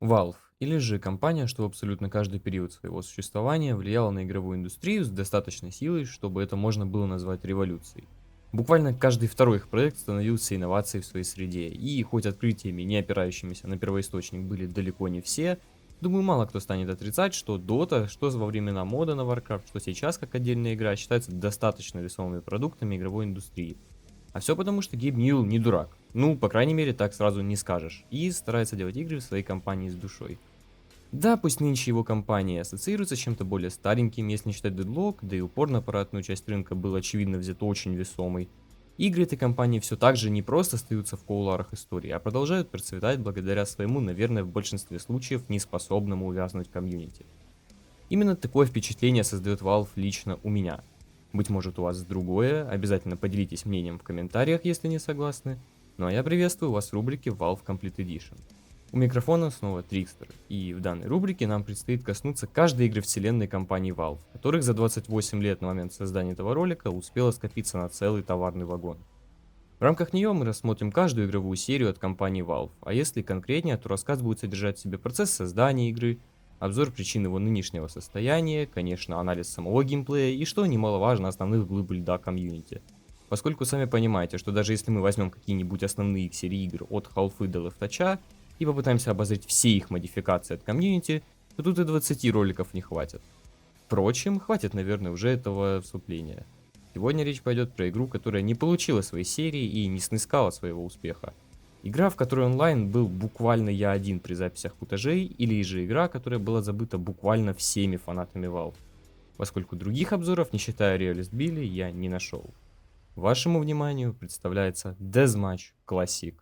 Valve, или же компания, что в абсолютно каждый период своего существования влияла на игровую индустрию с достаточной силой, чтобы это можно было назвать революцией. Буквально каждый второй их проект становился инновацией в своей среде, и хоть открытиями, не опирающимися на первоисточник, были далеко не все, думаю, мало кто станет отрицать, что Dota, что во времена мода на Warcraft, что сейчас как отдельная игра, считаются достаточно весомыми продуктами игровой индустрии. А все потому, что Гейб Ньюэлл не дурак. Ну, по крайней мере, так сразу не скажешь. И старается делать игры в своей компании с душой. Да, пусть нынче его компания ассоциируется с чем-то более стареньким, если не считать Deadlock, да и упор на аппаратную часть рынка был очевидно взят очень весомый. Игры этой компании все так же не просто остаются в кулуарах истории, а продолжают процветать благодаря своему, наверное, в большинстве случаев неспособному увязнуть комьюнити. Именно такое впечатление создает Valve лично у меня. Быть может, у вас другое, обязательно поделитесь мнением в комментариях, если не согласны. Ну а я приветствую вас в рубрике Valve Complete Edition. У микрофона снова Трикстер, и в данной рубрике нам предстоит коснуться каждой игры вселенной компании Valve, которых за 28 лет на момент создания этого ролика успело скопиться на целый товарный вагон. В рамках нее мы рассмотрим каждую игровую серию от компании Valve, а если конкретнее, то рассказ будет содержать в себе процесс создания игры, обзор причин его нынешнего состояния, конечно, анализ самого геймплея и, что немаловажно, основных глыб льда комьюнити. Поскольку сами понимаете, что даже если мы возьмем какие-нибудь основные серии игр от Half-Life до Left и попытаемся обозреть все их модификации от комьюнити, то тут и 20 роликов не хватит. Впрочем, хватит, наверное, уже этого вступления. Сегодня речь пойдет про игру, которая не получила своей серии и не снискала своего успеха. Игра, в которой онлайн был буквально я один при записях футажей, или же игра, которая была забыта буквально всеми фанатами Valve, поскольку других обзоров, не считая Realist Billy, я не нашел. Вашему вниманию представляется Deathmatch Classic.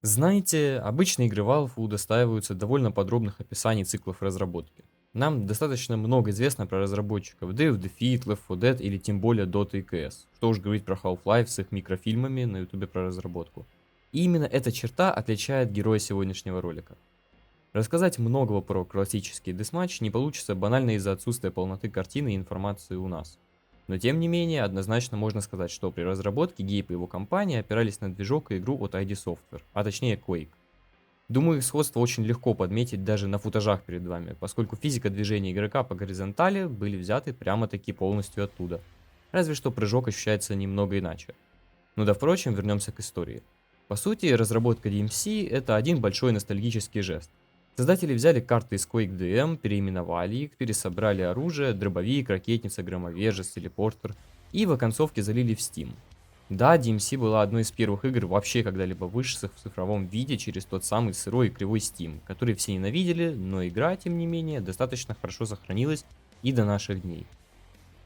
Знаете, обычно игры Valve удостаиваются довольно подробных описаний циклов разработки. Нам достаточно много известно про разработчиков Day of Defeat, Left 4 Dead или тем более Dota и CS. Что уж говорить про Half-Life с их микрофильмами на ютубе про разработку. И именно эта черта отличает героя сегодняшнего ролика. Рассказать многого про классический десматч не получится банально из-за отсутствия полноты картины и информации у нас. Но тем не менее, однозначно можно сказать, что при разработке Гейб и его компания опирались на движок и игру от ID Software, а точнее Quake. Думаю, их сходство очень легко подметить даже на футажах перед вами, поскольку физика движения игрока по горизонтали были взяты прямо-таки полностью оттуда. Разве что прыжок ощущается немного иначе. Ну да, впрочем, вернемся к истории. По сути, разработка DMC — это один большой ностальгический жест. Создатели взяли карты из Quake DM, переименовали их, пересобрали оружие, дробовик, ракетница, громовержец, телепортер и в оконцовке залили в Steam. Да, DMC была одной из первых игр вообще когда-либо вышедших в цифровом виде через тот самый сырой и кривой Steam, который все ненавидели, но игра, тем не менее, достаточно хорошо сохранилась и до наших дней.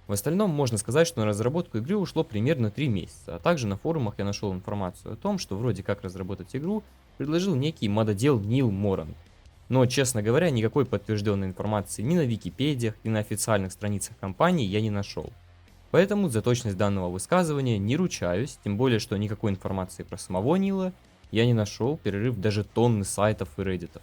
В остальном можно сказать, что на разработку игры ушло примерно 3 месяца, а также на форумах я нашел информацию о том, что вроде как разработать игру предложил некий мододел Нил Морант. Но, честно говоря, никакой подтвержденной информации ни на Википедиях, ни на официальных страницах компании я не нашел. Поэтому за точность данного высказывания не ручаюсь, тем более, что никакой информации про самого Нила я не нашел, перерыв даже тонны сайтов и реддитов.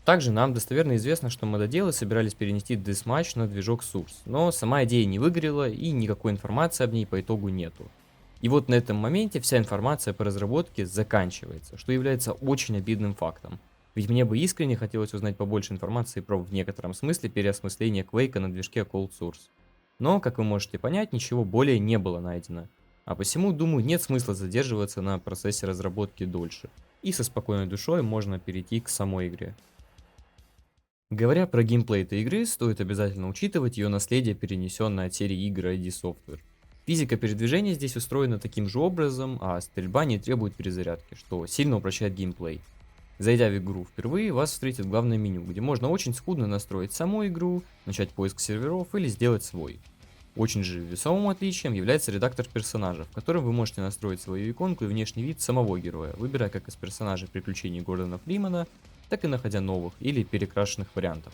Также нам достоверно известно, что мододелы собирались перенести Deathmatch на движок Source, но сама идея не выгорела и никакой информации об ней по итогу нету. И вот на этом моменте вся информация по разработке заканчивается, что является очень обидным фактом. Ведь мне бы искренне хотелось узнать побольше информации про в некотором смысле переосмысление Quake на движке Cold Source. Но, как вы можете понять, ничего более не было найдено. А посему, думаю, нет смысла задерживаться на процессе разработки дольше. И со спокойной душой можно перейти к самой игре. Говоря про геймплей этой игры, стоит обязательно учитывать ее наследие, перенесенное от серии игр ID Software. Физика передвижения здесь устроена таким же образом, а стрельба не требует перезарядки, что сильно упрощает геймплей. Зайдя в игру впервые, вас встретит главное меню, где можно очень скудно настроить саму игру, начать поиск серверов или сделать свой. Очень же весомым отличием является редактор персонажа, в котором вы можете настроить свою иконку и внешний вид самого героя, выбирая как из персонажей приключений Гордона Фримана, так и находя новых или перекрашенных вариантов.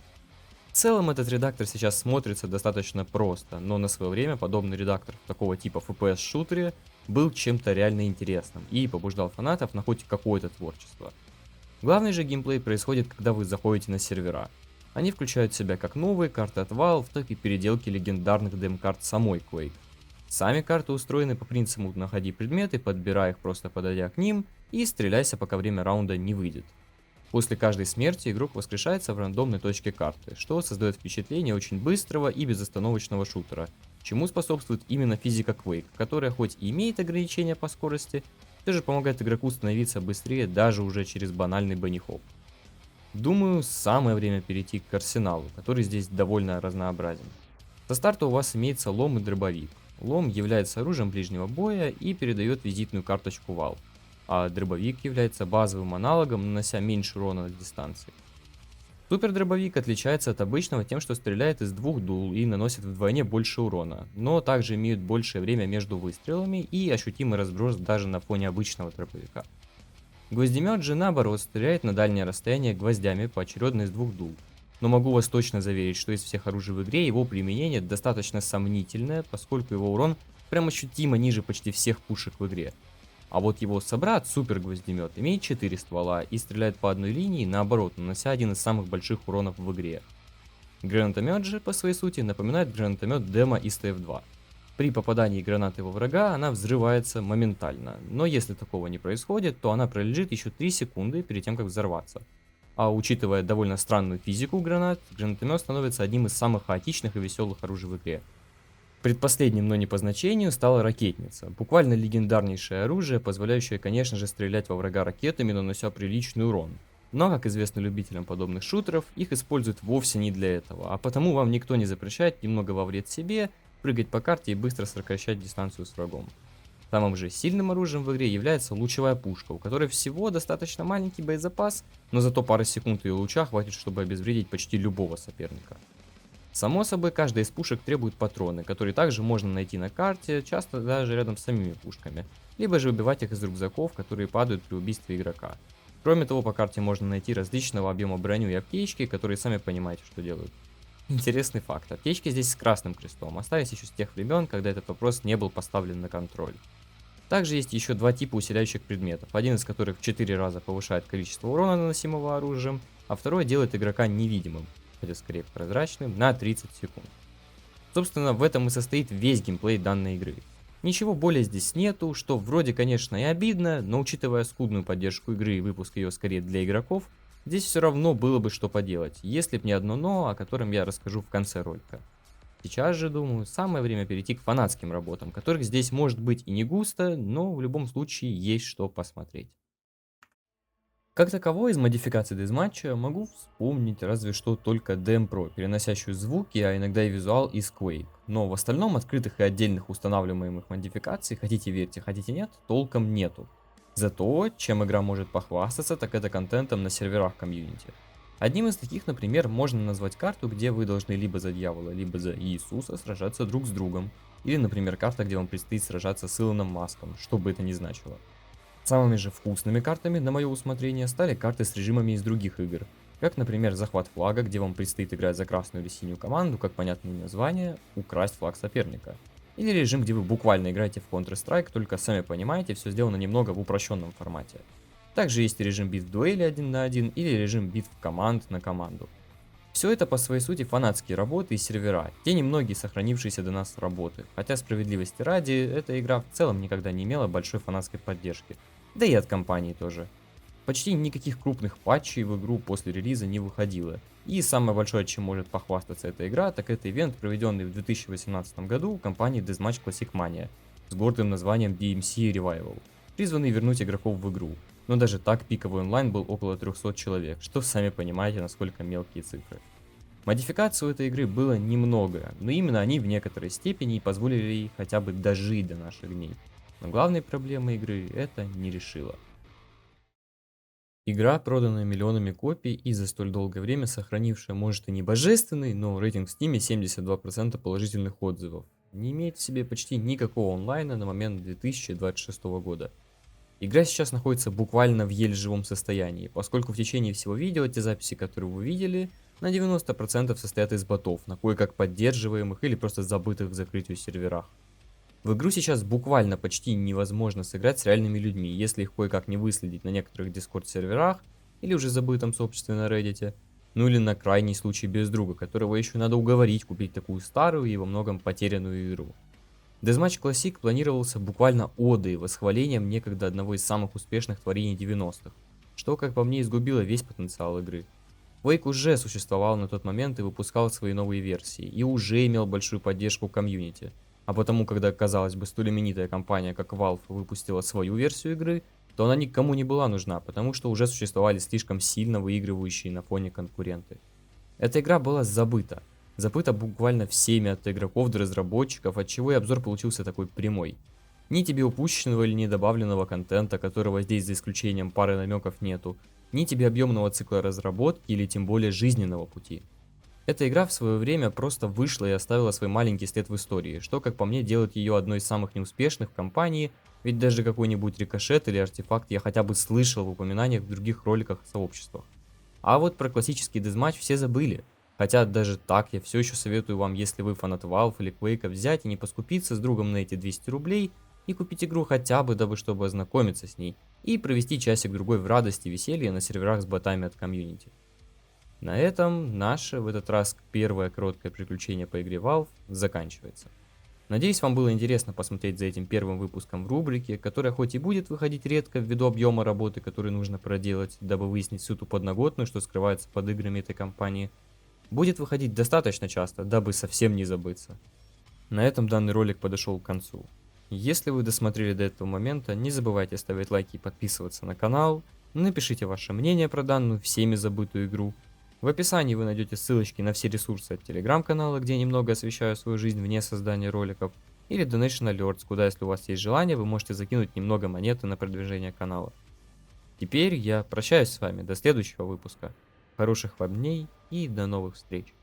В целом этот редактор сейчас смотрится достаточно просто, но на свое время подобный редактор такого типа FPS-шутере был чем-то реально интересным и побуждал фанатов на хоть какое-то творчество. Главный же геймплей происходит, когда вы заходите на сервера. Они включают в себя как новые карты от Valve, так и переделки легендарных дем-карт самой Quake. Сами карты устроены по принципу находи предметы, подбирай их просто подойдя к ним и стреляйся, пока время раунда не выйдет. После каждой смерти игрок воскрешается в рандомной точке карты, что создает впечатление очень быстрого и безостановочного шутера, чему способствует именно физика Quake, которая хоть и имеет ограничения по скорости, все же помогает игроку становиться быстрее даже уже через банальный банихоп. Думаю, самое время перейти к арсеналу, который здесь довольно разнообразен. Со старта у вас имеется лом и дробовик. Лом является оружием ближнего боя и передает визитную карточку Valve, а дробовик является базовым аналогом, нанося меньше урона на дистанции. Супер-дробовик отличается от обычного тем, что стреляет из двух дул и наносит вдвойне больше урона, но также имеет большее время между выстрелами и ощутимый разброс даже на фоне обычного дробовика. Гвоздемет же наоборот стреляет на дальнее расстояние гвоздями поочередно из двух дул, но могу вас точно заверить, что из всех оружий в игре его применение достаточно сомнительное, поскольку его урон прям ощутимо ниже почти всех пушек в игре. А вот его собрат, супер гвоздемет, имеет 4 ствола и стреляет по одной линии, наоборот, нанося один из самых больших уронов в игре. Гранатомет же, по своей сути, напоминает гранатомет демо из TF2. При попадании гранаты во врага она взрывается моментально, но если такого не происходит, то она пролежит еще 3 секунды перед тем, как взорваться. А учитывая довольно странную физику гранат, гранатомет становится одним из самых хаотичных и веселых оружий в игре. Предпоследним, но не по значению, стала ракетница. Буквально легендарнейшее оружие, позволяющее, конечно же, стрелять во врага ракетами, нанося приличный урон. Но, как известно любителям подобных шутеров, их используют вовсе не для этого, а потому вам никто не запрещает немного во вред себе, прыгать по карте и быстро сокращать дистанцию с врагом. Самым же сильным оружием в игре является лучевая пушка, у которой всего достаточно маленький боезапас, но зато пары секунд ее луча хватит, чтобы обезвредить почти любого соперника. Само собой, каждая из пушек требует патроны, которые также можно найти на карте, часто даже рядом с самими пушками, либо же выбивать их из рюкзаков, которые падают при убийстве игрока. Кроме того, по карте можно найти различного объема броню и аптечки, которые сами понимаете, что делают. Интересный факт, аптечки здесь с красным крестом, остались еще с тех времен, когда этот вопрос не был поставлен на контроль. Также есть еще два типа усиляющих предметов, один из которых в 4 раза повышает количество урона, наносимого оружием, а второй делает игрока невидимым, хотя скорее прозрачным, на 30 секунд. Собственно, в этом и состоит весь геймплей данной игры. Ничего более здесь нету, что вроде, конечно, и обидно, но учитывая скудную поддержку игры и выпуск ее скорее для игроков, здесь все равно было бы что поделать, если б не одно но, о котором я расскажу в конце ролика. Сейчас же, думаю, самое время перейти к фанатским работам, которых здесь может быть и не густо, но в любом случае есть что посмотреть. Как таковой из модификаций дезматча могу вспомнить разве что только DM Pro, переносящую звуки, а иногда и визуал из Quake. Но в остальном открытых и отдельных устанавливаемых модификаций, хотите верьте, хотите нет, толком нету. Зато, чем игра может похвастаться, так это контентом на серверах комьюнити. Одним из таких, например, можно назвать карту, где вы должны либо за дьявола, либо за Иисуса сражаться друг с другом. Или, например, карта, где вам предстоит сражаться с Илоном Маском, что бы это ни значило. Самыми же вкусными картами, на мое усмотрение, стали карты с режимами из других игр. Как, например, захват флага, где вам предстоит играть за красную или синюю команду, как понятное название, украсть флаг соперника. Или режим, где вы буквально играете в Counter-Strike, только сами понимаете, все сделано немного в упрощенном формате. Также есть режим битв в дуэли 1 на 1 или режим битв команд на команду. Все это по своей сути фанатские работы и сервера, те немногие сохранившиеся до нас работы, хотя справедливости ради, эта игра в целом никогда не имела большой фанатской поддержки, да и от компании тоже. Почти никаких крупных патчей в игру после релиза не выходило, и самое большое, чем может похвастаться эта игра, так это ивент, проведенный в 2018 году компанией Deathmatch Classic Mania с гордым названием DMC Revival, призванный вернуть игроков в игру. Но даже так пиковый онлайн был около 300 человек, что сами понимаете, насколько мелкие цифры. Модификаций у этой игры было немного, но именно они в некоторой степени и позволили ей хотя бы дожить до наших дней. Но главной проблемой игры это не решило. Игра, проданная миллионами копий и за столь долгое время сохранившая, может и не божественный, но рейтинг в Steam 72% положительных отзывов, не имеет в себе почти никакого онлайна на момент 2026 года. Игра сейчас находится буквально в еле живом состоянии, поскольку в течение всего видео, те записи, которые вы видели, на 90% состоят из ботов, на кое-как поддерживаемых или просто забытых к закрытию серверах. В игру сейчас буквально почти невозможно сыграть с реальными людьми, если их кое-как не выследить на некоторых дискорд-серверах или уже забытом сообществе на Reddit, ну или на крайний случай без друга, которого еще надо уговорить купить такую старую и во многом потерянную игру. Deathmatch Classic планировался буквально одой и восхвалением некогда одного из самых успешных творений 90-х, что, как по мне, изгубило весь потенциал игры. Quake уже существовал на тот момент и выпускал свои новые версии, и уже имел большую поддержку комьюнити. А потому, когда, казалось бы, столь именитая компания, как Valve, выпустила свою версию игры, то она никому не была нужна, потому что уже существовали слишком сильно выигрывающие на фоне конкуренты. Эта игра была забыта. Забыта буквально всеми от игроков до разработчиков, отчего и обзор получился такой прямой. Ни тебе упущенного или недобавленного контента, которого здесь за исключением пары намеков нету, ни тебе объемного цикла разработки или тем более жизненного пути. Эта игра в свое время просто вышла и оставила свой маленький след в истории, что, как по мне, делает ее одной из самых неуспешных в компании, ведь даже какой-нибудь рикошет или артефакт я хотя бы слышал в упоминаниях в других роликах и сообществах. А вот про классический дезматч все забыли. Хотя даже так я все еще советую вам, если вы фанат Valve или Quake, взять и не поскупиться с другом на эти 200 рублей и купить игру хотя бы, дабы чтобы ознакомиться с ней и провести часик-другой в радости и веселье на серверах с ботами от комьюнити. На этом наше, в этот раз, первое короткое приключение по игре Valve заканчивается. Надеюсь, вам было интересно посмотреть за этим первым выпуском в рубрике, которая хоть и будет выходить редко ввиду объема работы, который нужно проделать, дабы выяснить всю ту подноготную, что скрывается под играми этой компании, будет выходить достаточно часто, дабы совсем не забыться. На этом данный ролик подошел к концу. Если вы досмотрели до этого момента, не забывайте ставить лайки и подписываться на канал, напишите ваше мнение про данную всеми забытую игру. В описании вы найдете ссылочки на все ресурсы от телеграм-канала, где я немного освещаю свою жизнь вне создания роликов, или Donation Alerts, куда, если у вас есть желание, вы можете закинуть немного монеты на продвижение канала. Теперь я прощаюсь с вами до следующего выпуска. Хороших вам дней и до новых встреч.